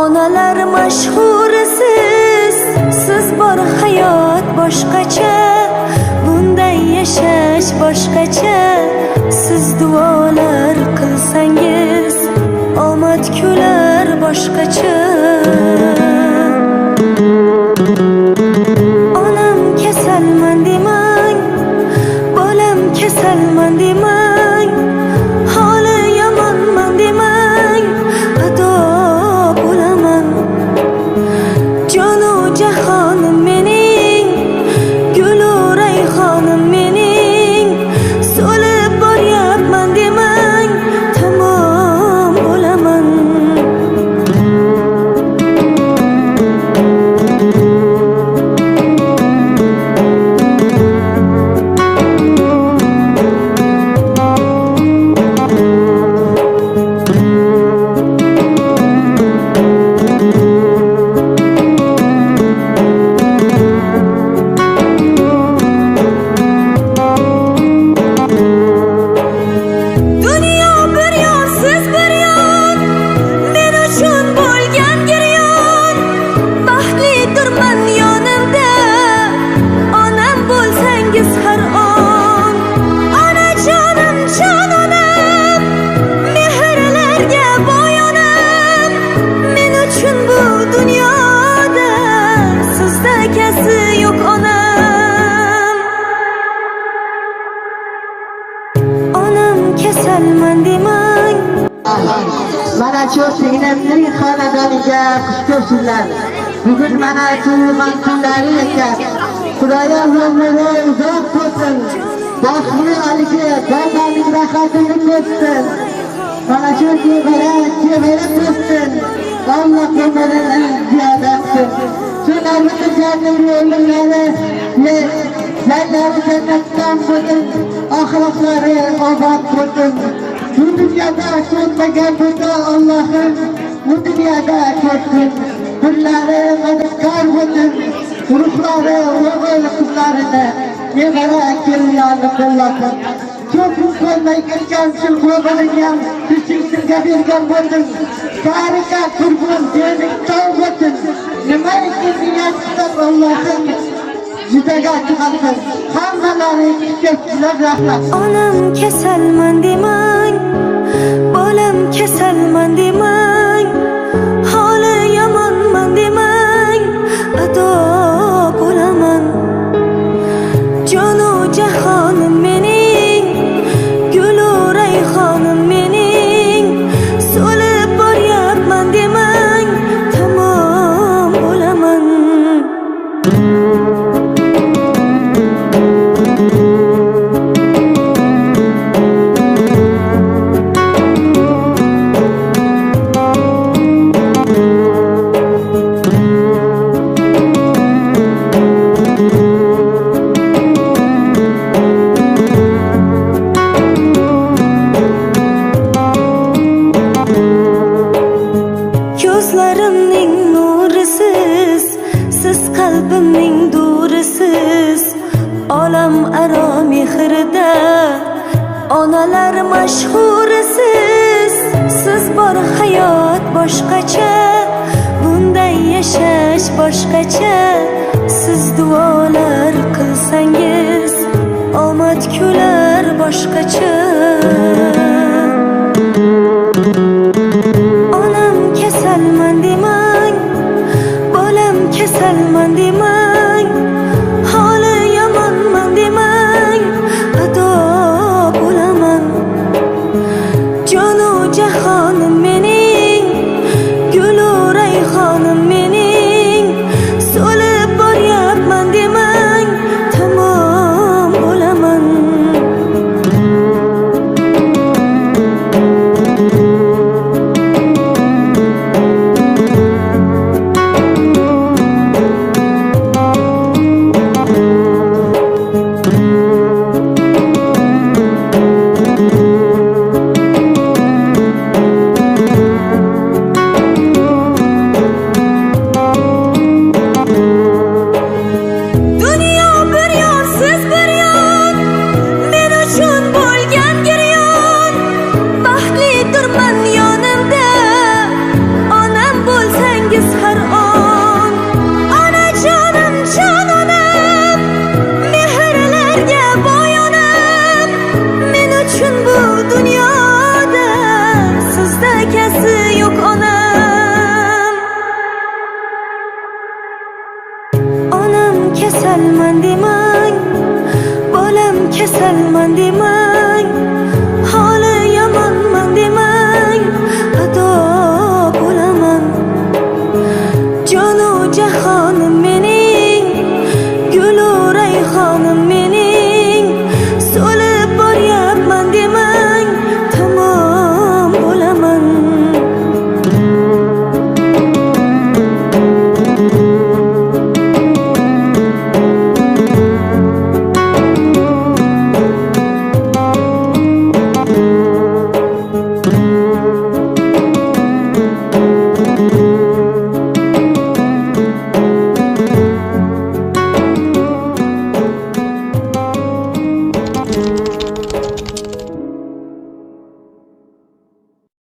Onalar mashhurisiz, siz bor hayot boshqacha, bunday yashash boshqacha. Siz duolar qilsangiz, omad kular boshqacha. Onam kasalman demang, bolam kasalman demang, holi yomonman demang, ado bo'laman. Jonu jahonim mening, gulu rayhonim mening, so'lib boryapman demang, tamom bo'laman. Mana shu singlimning xonadoniga xush kelibsizlar. Bugun mana shu kunlari ekan. Xudoyo umrini uzoq qilsin. Baxtli olishiga, jonlarning rohatini bersin. Mana shu kevara bersin. Alloh umrini ziyoda qilsin. Shularning o'limlari Zaynab jannatdan bo'lsin, oxiratlari obod bo'lsin. Bu dünyada so'nmagan bo'lsa Allohim, bu dunyoda ko'rsin. Kunlari madadkor bo'lsin, ruhlari o'g'il qizlarini nevara kelinlarni qo'llasin. Ko'p ko'rmay ketgan shilqo'g'ini ham Husnga bergan bo'lsin. Baraka turgun dening tog' bo'lsin. Nimaiki niyat qilib Allohim judaga chiqarsin. Hammalari ko'pchilar rahmat. Onam kasalman demang, bolam kasalman demang, holi yomonman demang, ado bo'laman. Jonu jahonim mening, gulu rayhonim mening, so'lib boryapman demang, tamom bo'laman. Ko'zlarimning nurisiz, siz qalbimning durisiz, olam aro mehrida. Onalar mashhurisiz, siz bor hayot boshqacha, bunday yashash boshqacha. Siz duolar qilsangiz, omad kular boshqacha. Onam kasalman demang, bolam kasalman demang, holi yomonman demang, ado bo'laman. Jonu jahonim mening, gulu rayhonim mening, so'lib boryapman demang, tamom bo'laman. kasalman demang, holi yomonman demang, ado bo'laman jonu jahon